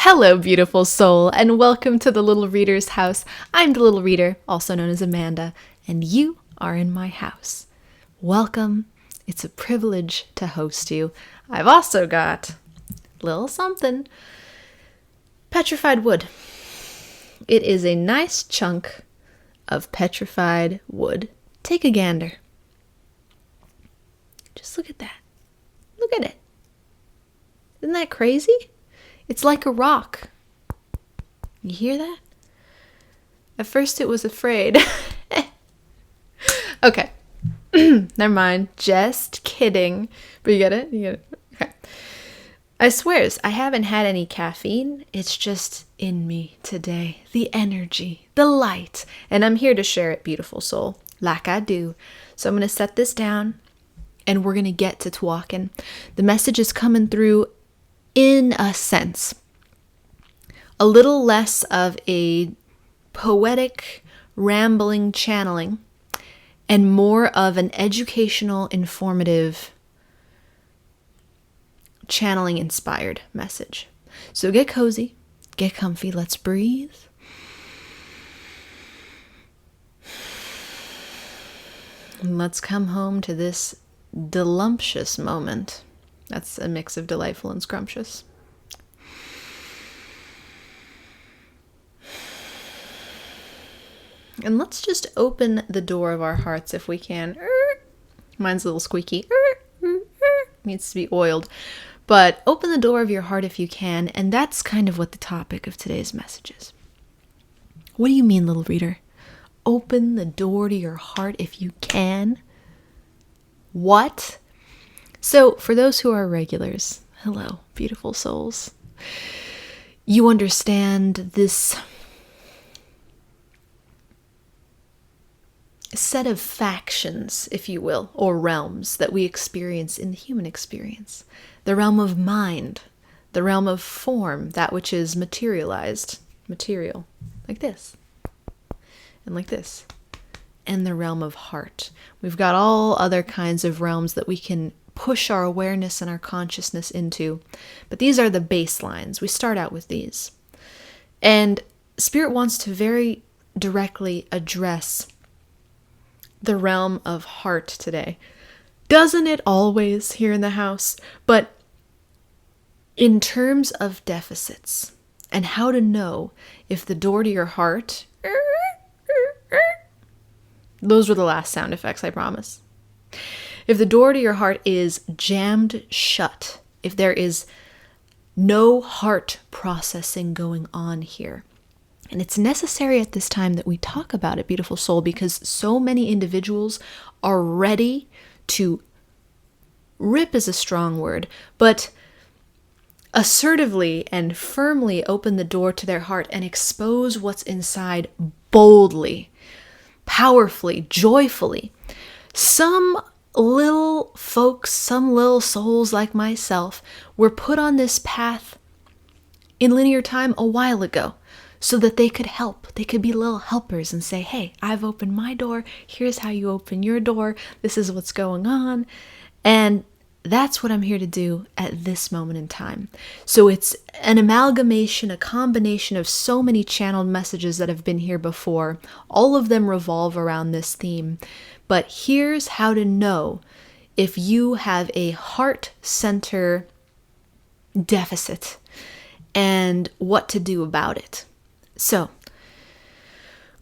Hello, beautiful soul, and welcome to the Little Reader's House. I'm the Little Reader, also known as Amanda, and you are in my house. Welcome. It's a privilege to host you. I've also got a little something. Petrified wood. It is a nice chunk of petrified wood. Take a gander. Just look at that. Look at it. Isn't that crazy? It's like a rock. You hear that? At first it was afraid. Okay. Never mind. Just kidding. But you get it? You get it? Okay. I swears, I haven't had any caffeine. It's just in me today. The energy, the light. And I'm here to share it, beautiful soul, like I do. So I'm going to set this down and we're going to get to talking. The message is coming through in a sense, a little less of a poetic, rambling channeling and more of an educational, informative, channeling inspired message. So get cozy, get comfy, let's breathe. And let's come home to this delumptious moment. That's a mix of delightful and scrumptious. And let's just open the door of our hearts if we can. Mine's a little squeaky. Needs to be oiled. But open the door of your heart if you can. And that's kind of what the topic of today's message is. What do you mean, little reader? Open the door to your heart if you can? What? So, for those who are regulars, hello, beautiful souls. You understand this set of factions, if you will, or realms that we experience in the human experience. The realm of mind, the realm of form, that which is materialized, material, like this, and like this, and the realm of heart. We've got all other kinds of realms that we can push our awareness and our consciousness into. But these are the baselines. We start out with these. And Spirit wants to very directly address the realm of heart today. Doesn't it always here in the house? But in terms of deficits and how to know if the door to your heart, those were the last sound effects, I promise. If the door to your heart is jammed shut, if there is no heart processing going on here, and it's necessary at this time that we talk about it, beautiful soul, because so many individuals are ready to, rip is a strong word, but assertively and firmly open the door to their heart and expose what's inside boldly, powerfully, joyfully. Some little folks, some little souls like myself, were put on this path in linear time a while ago so that they could help. They could be little helpers and say, hey, I've opened my door. Here's how you open your door. This is what's going on. And that's what I'm here to do at this moment in time. So it's an amalgamation, a combination of so many channeled messages that have been here before. All of them revolve around this theme. But here's how to know if you have a heart center deficit and what to do about it. So,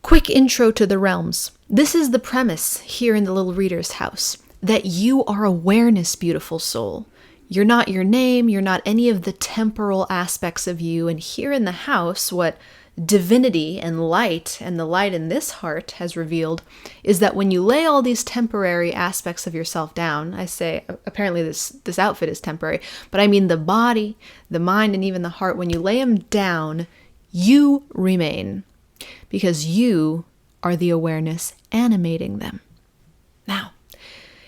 quick intro to the realms. This is the premise here in the Little Reader's House, that you are awareness, beautiful soul. You're not your name, you're not any of the temporal aspects of you, and here in the house, what divinity and the light in this heart has revealed is that when you lay all these temporary aspects of yourself down, I say apparently this outfit is temporary, but I mean the body, the mind, and even the heart, when you lay them down, you remain because you are the awareness animating them. Now,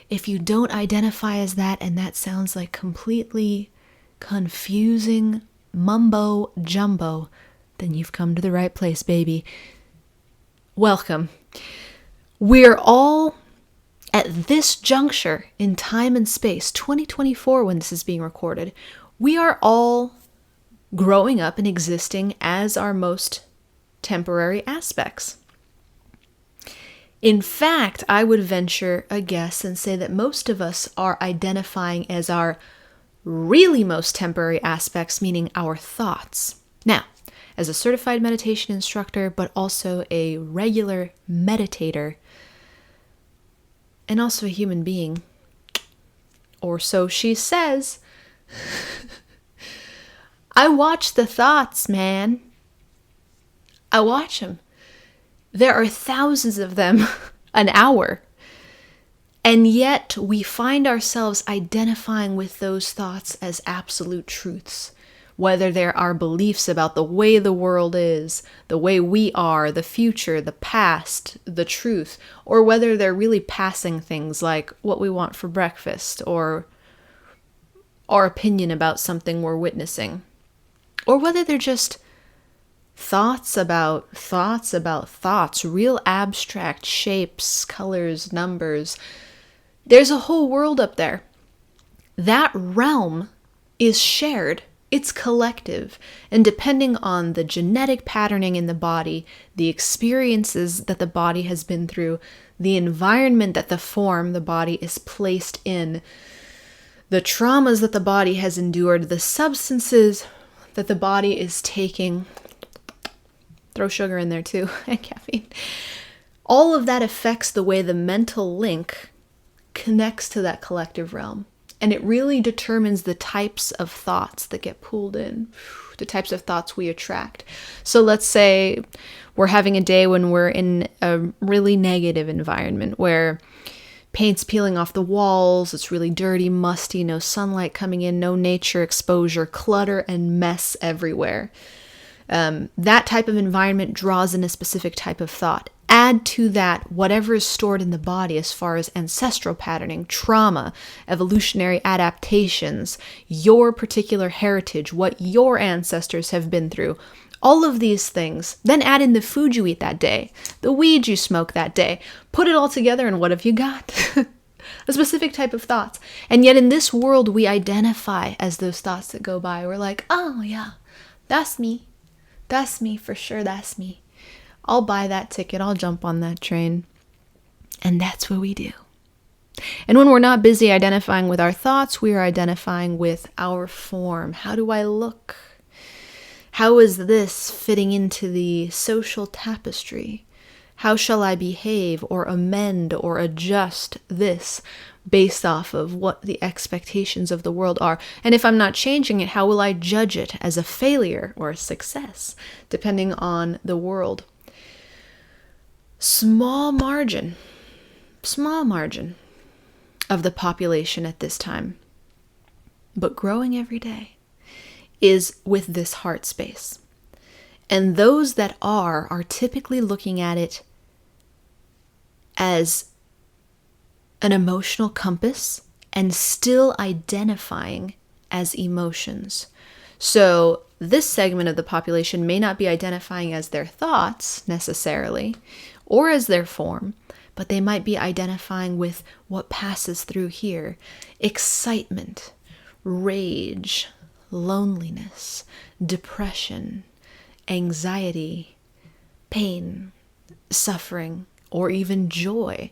if you don't identify as that and that sounds like completely confusing mumbo jumbo, then you've come to the right place, baby. Welcome. We're all at this juncture in time and space, 2024 when this is being recorded, we are all growing up and existing as our most temporary aspects. In fact, I would venture a guess and say that most of us are identifying as our really most temporary aspects, meaning our thoughts. Now, as a certified meditation instructor, but also a regular meditator, and also a human being, or so she says, I watch the thoughts, man. I watch them. There are thousands of them an hour. And yet we find ourselves identifying with those thoughts as absolute truths. Whether they're our beliefs about the way the world is, the way we are, the future, the past, the truth, or whether they're really passing things like what we want for breakfast, or our opinion about something we're witnessing, or whether they're just thoughts about thoughts, real abstract shapes, colors, numbers. There's a whole world up there. That realm is shared. It's collective. And depending on the genetic patterning in the body, the experiences that the body has been through, the environment that the body is placed in, the traumas that the body has endured, the substances that the body is taking, throw sugar in there too, and caffeine. All of that affects the way the mental link connects to that collective realm. And it really determines the types of thoughts that get pulled in, the types of thoughts we attract. So let's say we're having a day when we're in a really negative environment where paint's peeling off the walls, it's really dirty, musty, no sunlight coming in, no nature exposure, clutter and mess everywhere. That type of environment draws in a specific type of thought. Add to that whatever is stored in the body as far as ancestral patterning, trauma, evolutionary adaptations, your particular heritage, what your ancestors have been through, all of these things. Then add in the food you eat that day, the weed you smoke that day. Put it all together and what have you got? A specific type of thoughts. And yet in this world we identify as those thoughts that go by. We're like, oh yeah, that's me. That's me for sure, that's me. I'll buy that ticket, I'll jump on that train. And that's what we do. And when we're not busy identifying with our thoughts, we are identifying with our form. How do I look? How is this fitting into the social tapestry? How shall I behave or amend or adjust this based off of what the expectations of the world are? And if I'm not changing it, how will I judge it as a failure or a success, depending on the world? Small margin of the population at this time, but growing every day, is with this heart space. And those that are typically looking at it as an emotional compass and still identifying as emotions. So this segment of the population may not be identifying as their thoughts necessarily, or as their form, but they might be identifying with what passes through here. Excitement, rage, loneliness, depression, anxiety, pain, suffering, or even joy.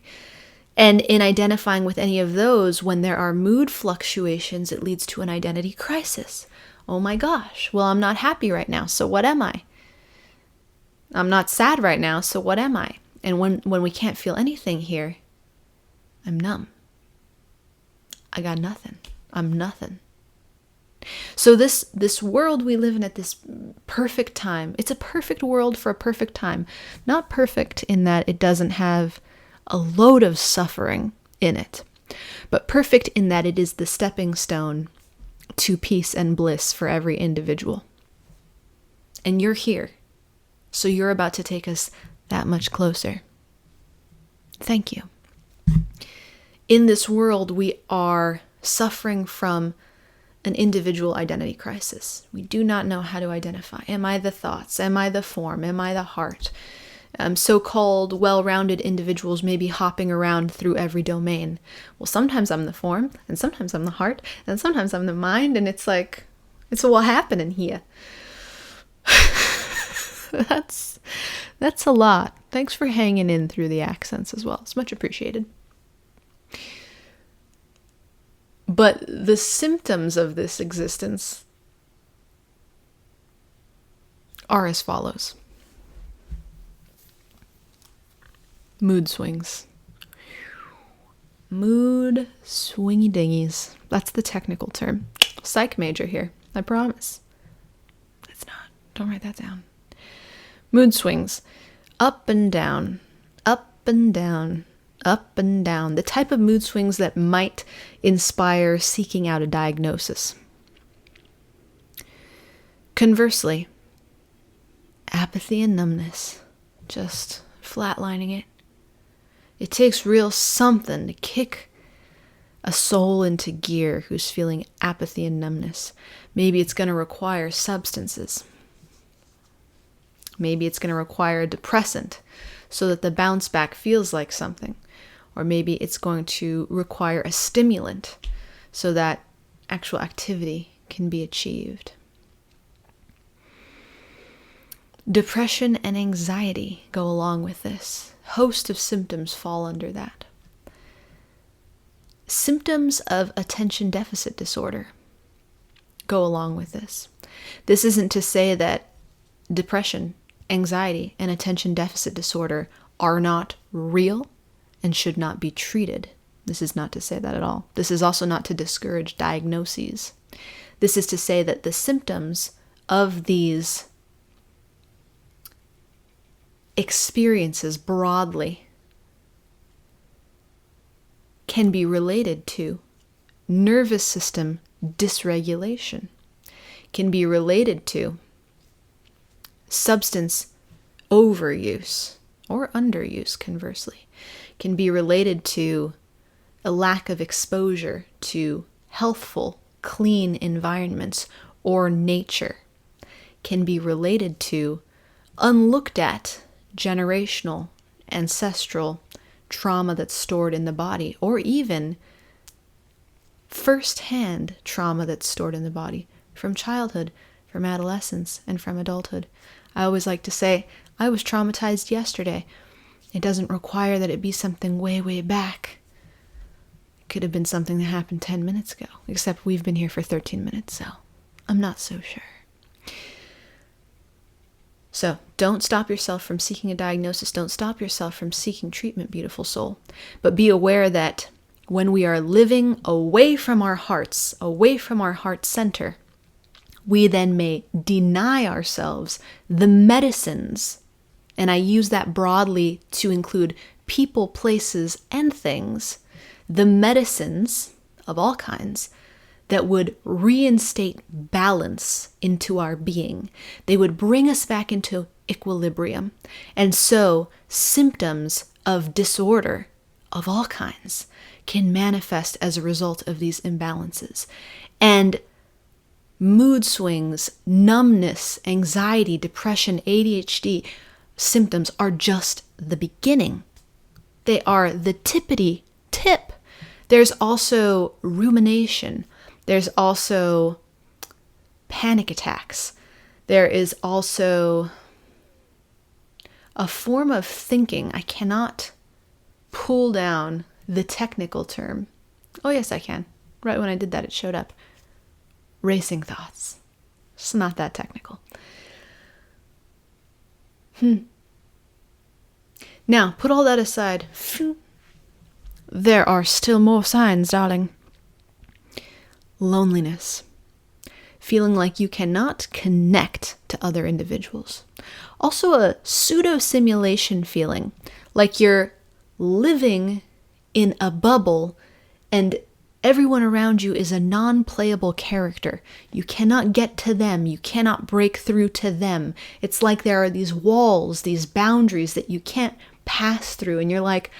And in identifying with any of those, when there are mood fluctuations, it leads to an identity crisis. Oh my gosh, well, I'm not happy right now, so what am I? I'm not sad right now, so what am I? And when we can't feel anything here, I'm numb. I got nothing. I'm nothing. So this world we live in at this perfect time, it's a perfect world for a perfect time. Not perfect in that it doesn't have a load of suffering in it, but perfect in that it is the stepping stone to peace and bliss for every individual. And you're here, so you're about to take us that much closer. Thank you. In this world, we are suffering from an individual identity crisis. We do not know how to identify. Am I the thoughts? Am I the form? Am I the heart? So-called well-rounded individuals may be hopping around through every domain. Well, sometimes I'm the form, and sometimes I'm the heart, and sometimes I'm the mind, and it's like It's what happening here. That's a lot. Thanks for hanging in through the accents as well. It's much appreciated. But the symptoms of this existence are as follows. Mood swings. Mood swingy dingies. That's the technical term. Psych major here, I promise. It's not. Don't write that down. Mood swings. Up and down. Up and down. Up and down. The type of mood swings that might inspire seeking out a diagnosis. Conversely, apathy and numbness. Just flatlining it. It takes real something to kick a soul into gear who's feeling apathy and numbness. Maybe it's going to require substances. Maybe it's going to require a depressant so that the bounce back feels like something. Or maybe it's going to require a stimulant so that actual activity can be achieved. Depression and anxiety go along with this. Host of symptoms fall under that. Symptoms of attention deficit disorder go along with this. This isn't to say that depression, anxiety, and attention deficit disorder are not real and should not be treated. This is not to say that at all. This is also not to discourage diagnoses. This is to say that the symptoms of these experiences broadly can be related to nervous system dysregulation, can be related to substance overuse or underuse, conversely, can be related to a lack of exposure to healthful, clean environments or nature, can be related to unlooked at generational, ancestral trauma that's stored in the body, or even first-hand trauma that's stored in the body from childhood, from adolescence, and from adulthood. I always like to say, I was traumatized yesterday. It doesn't require that it be something way, way back. It could have been something that happened 10 minutes ago, except we've been here for 13 minutes, so I'm not so sure. So don't stop yourself from seeking a diagnosis. Don't stop yourself from seeking treatment, beautiful soul. But be aware that when we are living away from our hearts, away from our heart center, we then may deny ourselves the medicines, and I use that broadly to include people, places, and things, the medicines of all kinds that would reinstate balance into our being. They would bring us back into equilibrium. And so symptoms of disorder of all kinds can manifest as a result of these imbalances. And mood swings, numbness, anxiety, depression, ADHD symptoms are just the beginning. They are the tippity tip. There's also rumination. There's also panic attacks. There is also a form of thinking. I cannot pull down the technical term. Oh, yes, I can. Right when I did that, it showed up. Racing thoughts. It's not that technical. Now, put all that aside. There are still more signs, darling. Loneliness. Feeling like you cannot connect to other individuals. Also a pseudo-simulation feeling, like you're living in a bubble and everyone around you is a non-playable character. You cannot get to them. You cannot break through to them. It's like there are these walls, these boundaries that you can't pass through. And you're like,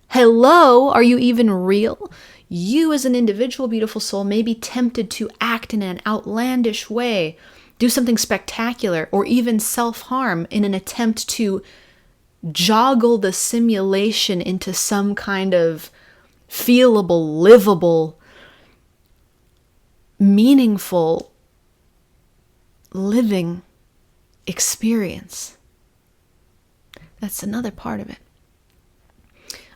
hello, are you even real? You as an individual, beautiful soul, may be tempted to act in an outlandish way, do something spectacular, or even self-harm in an attempt to joggle the simulation into some kind of feelable, livable, meaningful living experience. That's another part of it.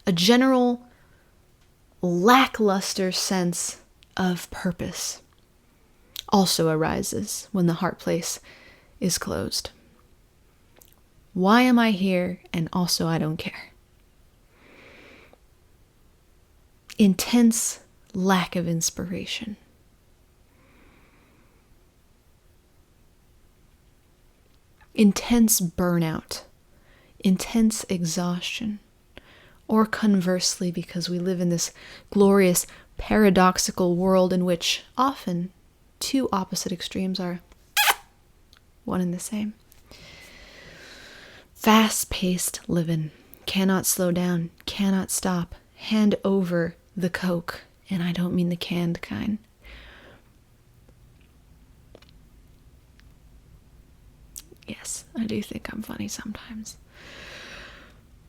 A general lackluster sense of purpose also arises when the heart place is closed. Why am I here? And also, I don't care. Intense lack of inspiration. Intense burnout. Intense exhaustion. Or conversely, because we live in this glorious, paradoxical world in which often two opposite extremes are one and the same. Fast-paced living. Cannot slow down. Cannot stop. Hand over the Coke. And I don't mean the canned kind. Yes, I do think I'm funny sometimes.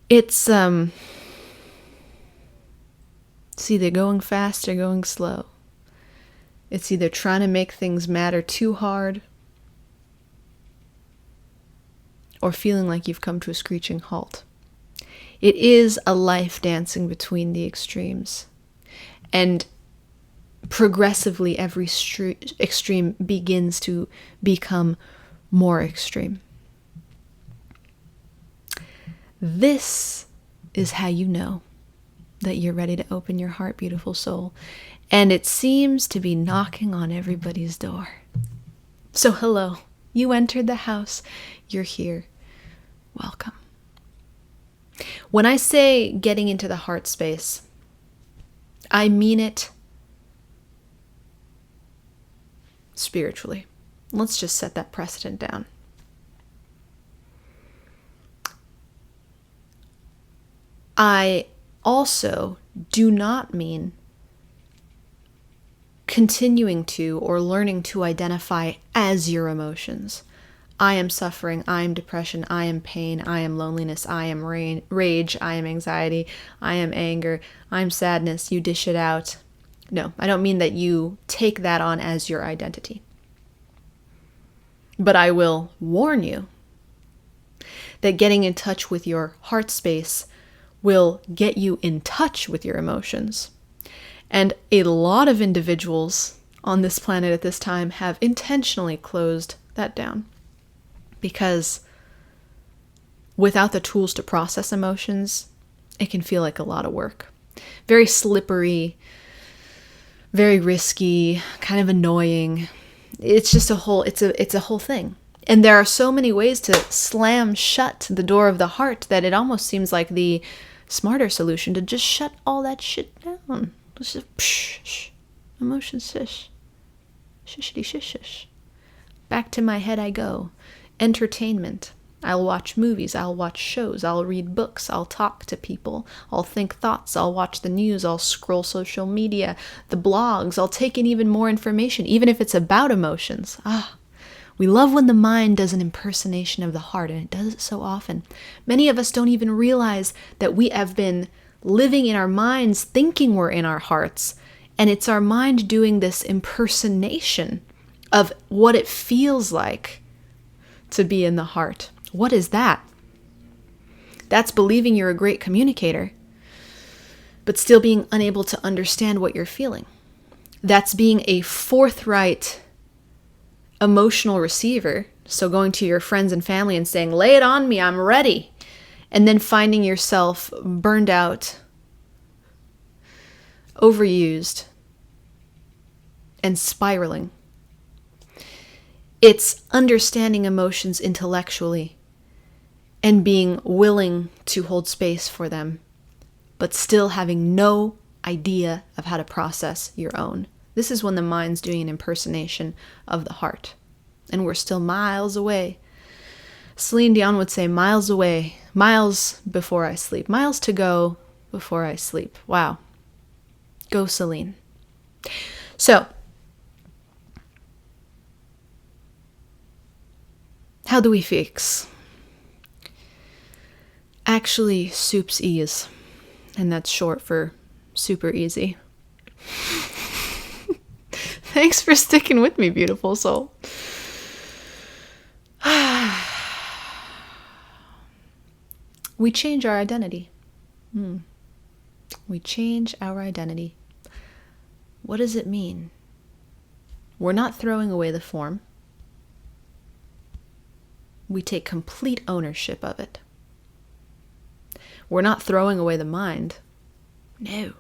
It's either going fast or going slow. It's either trying to make things matter too hard or feeling like you've come to a screeching halt. It is a life dancing between the extremes. And progressively, every extreme begins to become more extreme. This is how you know that you're ready to open your heart, beautiful soul. And it seems to be knocking on everybody's door. So hello, you entered the house, you're here. Welcome. When I say getting into the heart space, I mean it spiritually. Let's just set that precedent down. I also do not mean continuing to or learning to identify as your emotions. I am suffering, I am depression, I am pain, I am loneliness, I am rage, I am anxiety, I am anger, I am sadness, you dish it out. No, I don't mean that you take that on as your identity. But I will warn you that getting in touch with your heart space will get you in touch with your emotions. And a lot of individuals on this planet at this time have intentionally closed that down. Because without the tools to process emotions, it can feel like a lot of work. Very slippery, very risky, kind of annoying. It's just it's a whole thing. And there are so many ways to slam shut the door of the heart that it almost seems like the smarter solution to just shut all that shit down. Just shh. Emotions shish. Shishity shish. Back to my head I go. Entertainment. I'll watch movies, I'll watch shows, I'll read books, I'll talk to people, I'll think thoughts, I'll watch the news, I'll scroll social media, the blogs, I'll take in even more information, even if it's about emotions. We love when the mind does an impersonation of the heart, and it does it so often. Many of us don't even realize that we have been living in our minds thinking we're in our hearts, and it's our mind doing this impersonation of what it feels like to be in the heart. What is that? That's believing you're a great communicator, but still being unable to understand what you're feeling. That's being a forthright emotional receiver. So going to your friends and family and saying, lay it on me, I'm ready. And then finding yourself burned out, overused, and spiraling. It's understanding emotions intellectually and being willing to hold space for them, but still having no idea of how to process your own. This is when the mind's doing an impersonation of the heart. And we're still miles away. Celine Dion would say, miles away, miles before I sleep, miles to go before I sleep. Wow. Go, Celine. So, how do we fix? Actually, soup's ease. And that's short for super easy. Thanks for sticking with me, beautiful soul. We change our identity. We change our identity. What does it mean? We're not throwing away the form. We take complete ownership of it. We're not throwing away the mind. No.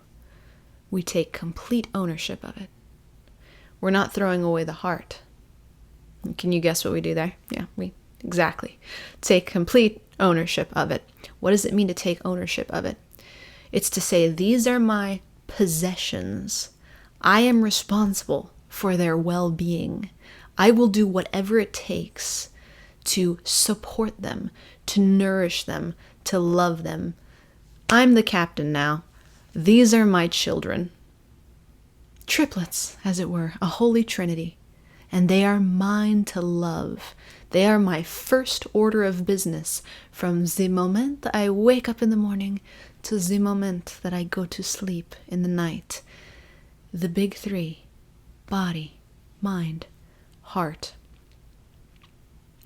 We take complete ownership of it. We're not throwing away the heart. Can you guess what we do there? Yeah, we exactly take complete ownership of it. What does it mean to take ownership of it? It's to say, these are my possessions. I am responsible for their well-being. I will do whatever it takes to support them, to nourish them, to love them. I'm the captain now. These are my children. Triplets, as it were, a holy trinity. And they are mine to love. They are my first order of business from the moment that I wake up in the morning to the moment that I go to sleep in the night. The big three: body, mind, heart.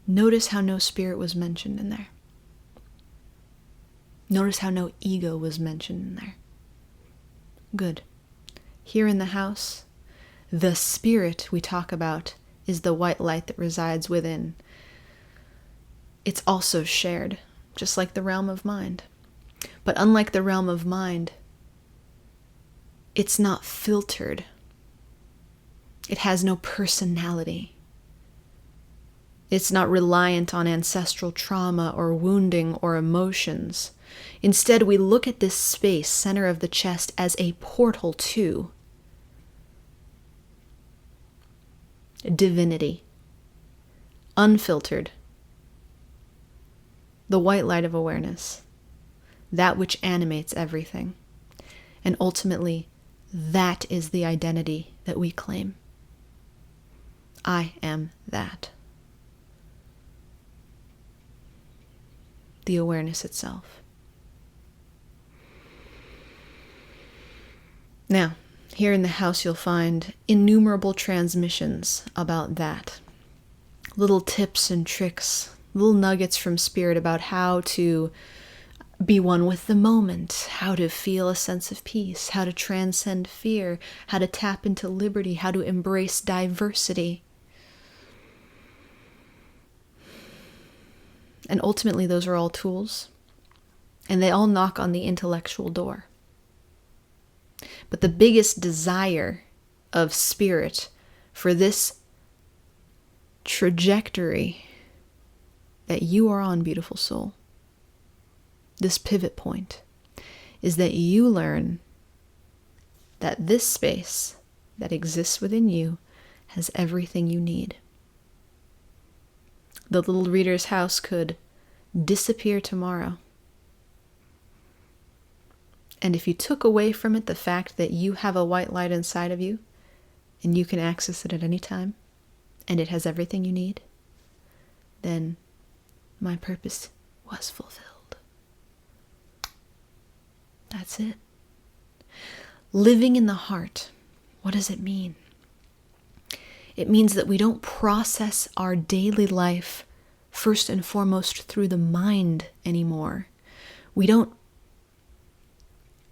Notice how no spirit was mentioned in there. Notice how no ego was mentioned in there. Good. Here in the house, the spirit we talk about is the white light that resides within. It's also shared, just like the realm of mind. But unlike the realm of mind, it's not filtered. It has no personality. It's not reliant on ancestral trauma or wounding or emotions. Instead, we look at this space, center of the chest, as a portal to divinity, unfiltered, the white light of awareness, that which animates everything. And ultimately, that is the identity that we claim. I am that. The awareness itself. Now, here in the house you'll find innumerable transmissions about that. Little tips and tricks, little nuggets from spirit about how to be one with the moment, how to feel a sense of peace, how to transcend fear, how to tap into liberty, how to embrace diversity. And ultimately, those are all tools, and they all knock on the intellectual door. But the biggest desire of spirit for this trajectory that you are on, beautiful soul, this pivot point, is that you learn that this space that exists within you has everything you need. The little reader's house could disappear tomorrow. And if you took away from it the fact that you have a white light inside of you, and you can access it at any time, and it has everything you need, then my purpose was fulfilled. That's it. Living in the heart, what does it mean? It means that we don't process our daily life first and foremost through the mind anymore. We don't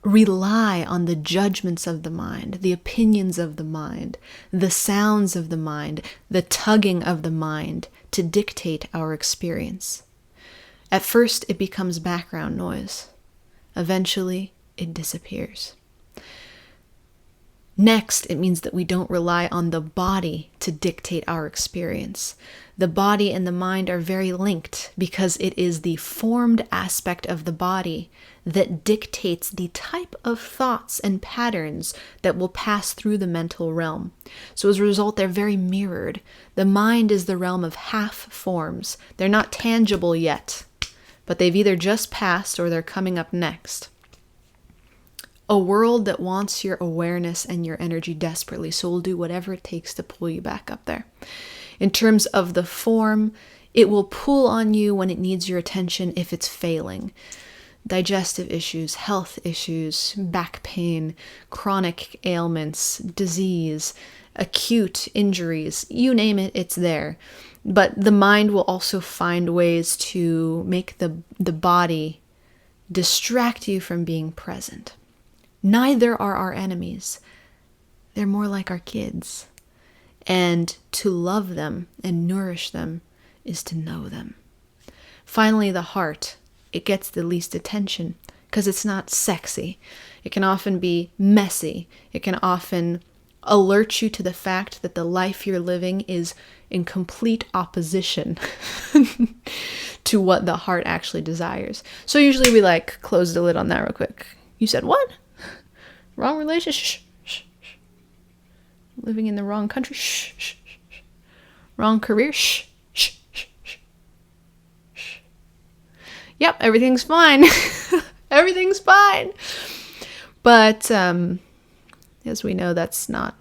rely on the judgments of the mind, the opinions of the mind, the sounds of the mind, the tugging of the mind to dictate our experience. At first, it becomes background noise. Eventually, it disappears. Next, it means that we don't rely on the body to dictate our experience. The body and the mind are very linked because it is the formed aspect of the body that dictates the type of thoughts and patterns that will pass through the mental realm. So as a result, they're very mirrored. The mind is the realm of half forms. They're not tangible yet, but they've either just passed or they're coming up next. A world that wants your awareness and your energy desperately, so will do whatever it takes to pull you back up there. In terms of the form, it will pull on you when it needs your attention if it's failing. Digestive issues, health issues, back pain, chronic ailments, disease, acute injuries, you name it, it's there. But the mind will also find ways to make the body distract you from being present. Neither are our enemies. They're more like our kids. And to love them and nourish them is to know them. Finally, the heart. It gets the least attention because it's not sexy. It can often be messy. It can often alert you to the fact that the life you're living is in complete opposition to what the heart actually desires. So usually we close the lid on that real quick. You said what? Wrong relationship? Shh, shh, shh. Living in the wrong country? Shh, shh, shh, shh. Wrong career? Shh, shh, shh, shh, shh. Yep, everything's fine. Everything's fine. But as we know, it's not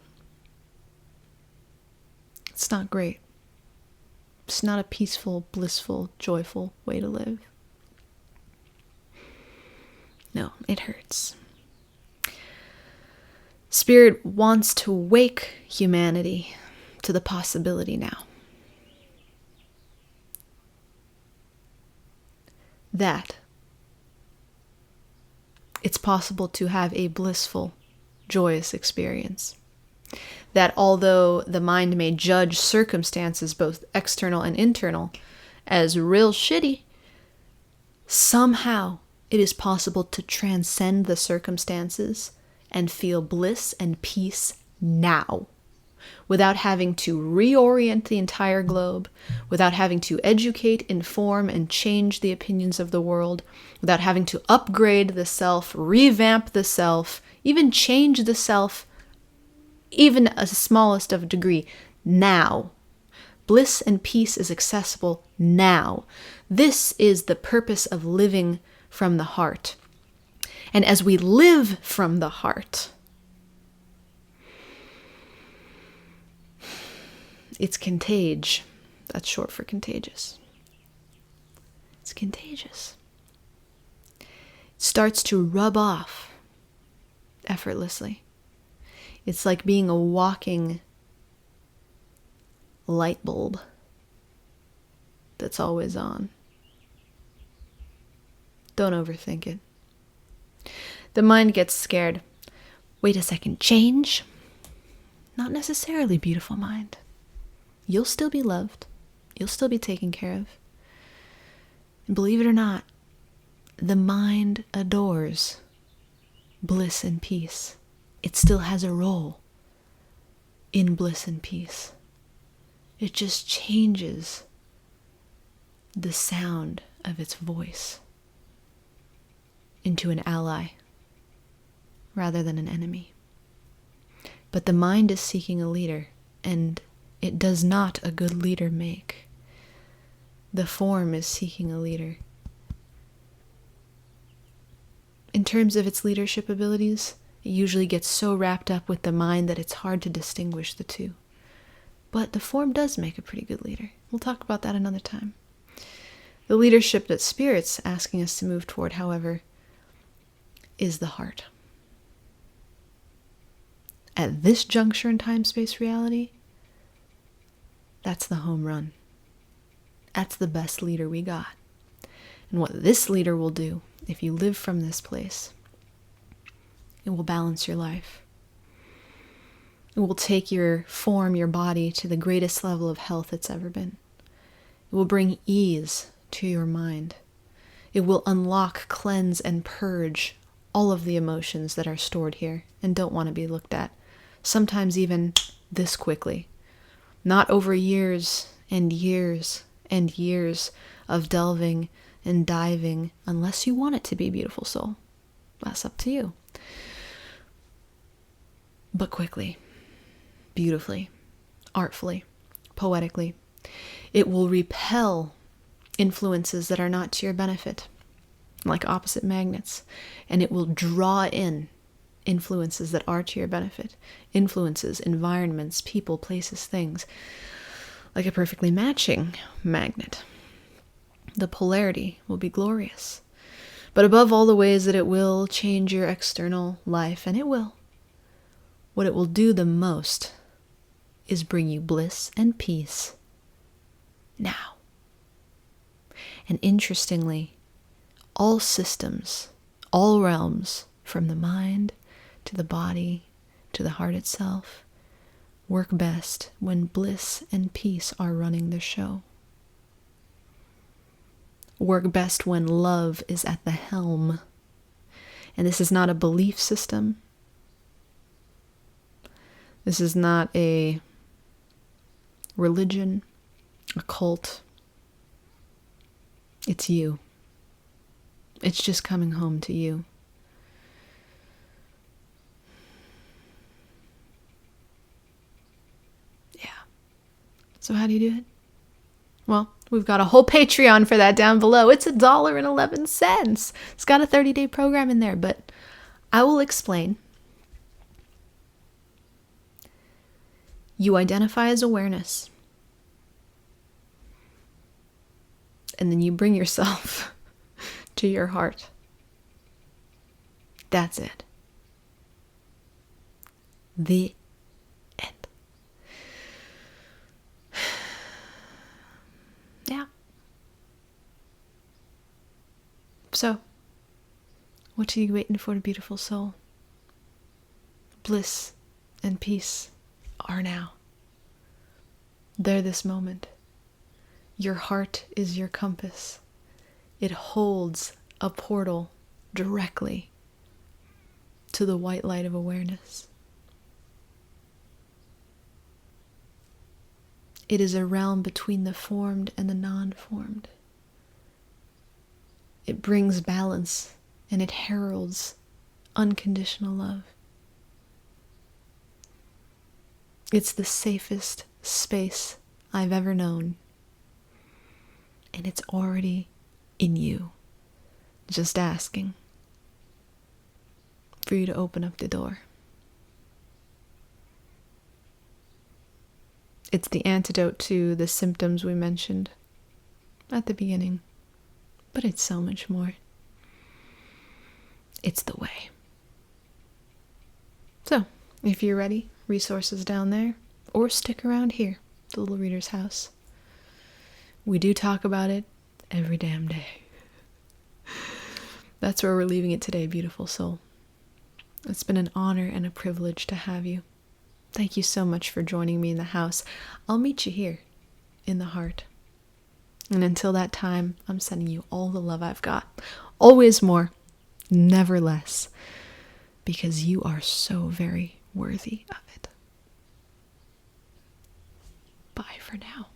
great. It's not a peaceful, blissful, joyful way to live. No, it hurts. Spirit wants to wake humanity to the possibility now that it's possible to have a blissful, joyous experience. That although the mind may judge circumstances, both external and internal, as real shitty, somehow it is possible to transcend the circumstances and feel bliss and peace now, without having to reorient the entire globe, without having to educate, inform, and change the opinions of the world, without having to upgrade the self, revamp the self, even change the self, even a smallest of a degree. Now. Bliss and peace is accessible now. This is the purpose of living from the heart. And as we live from the heart, it's contage. That's short for contagious. It's contagious. It starts to rub off effortlessly. It's like being a walking light bulb that's always on. Don't overthink it. The mind gets scared. Wait a second, change? Not necessarily, beautiful mind. You'll still be loved. You'll still be taken care of. And believe it or not, the mind adores bliss and peace. It still has a role in bliss and peace. It just changes the sound of its voice into an ally rather than an enemy. But the mind is seeking a leader, and it does not a good leader make. The form is seeking a leader. In terms of its leadership abilities, it usually gets so wrapped up with the mind that it's hard to distinguish the two. But the form does make a pretty good leader. We'll talk about that another time. The leadership that Spirit's asking us to move toward, however, is the heart. At this juncture in time-space reality, that's the home run. That's the best leader we got. And what this leader will do, if you live from this place, it will balance your life. It will take your form, your body, to the greatest level of health it's ever been. It will bring ease to your mind. It will unlock, cleanse, and purge all of the emotions that are stored here and don't want to be looked at, sometimes even this quickly. Not over years and years and years of delving and diving, unless you want it to be, beautiful soul. That's up to you. But quickly, beautifully, artfully, poetically, it will repel influences that are not to your benefit, like opposite magnets, and it will draw in influences that are to your benefit. Influences, environments, people, places, things, like a perfectly matching magnet. The polarity will be glorious. But above all the ways that it will change your external life, and it will, what it will do the most is bring you bliss and peace now. And interestingly, all systems, all realms, from the mind to the body to the heart itself, work best when bliss and peace are running the show. Work best when love is at the helm. And this is not a belief system. This is not a religion, a cult. It's you. It's just coming home to you. Yeah. So how do you do it? Well, we've got a whole Patreon for that down below. It's $1.11. It's got a 30-day program in there, but I will explain. You identify as awareness. And then you bring yourself to your heart. That's it. The end. Yeah. So, what are you waiting for, beautiful soul? Bliss and peace are now. They're this moment. Your heart is your compass. It holds a portal directly to the white light of awareness. It is a realm between the formed and the non-formed. It brings balance and it heralds unconditional love. It's the safest space I've ever known. And it's already in you. Just asking for you to open up the door. It's the antidote to the symptoms we mentioned at the beginning. But it's so much more. It's the way. So, if you're ready, resources down there, or stick around here, the Little Reader's House. We do talk about it every damn day. That's where we're leaving it today, beautiful soul. It's been an honor and a privilege to have you. Thank you so much for joining me in the house. I'll meet you here in the heart. And until that time, I'm sending you all the love I've got. Always more, never less. Because you are so very worthy of it. Bye for now.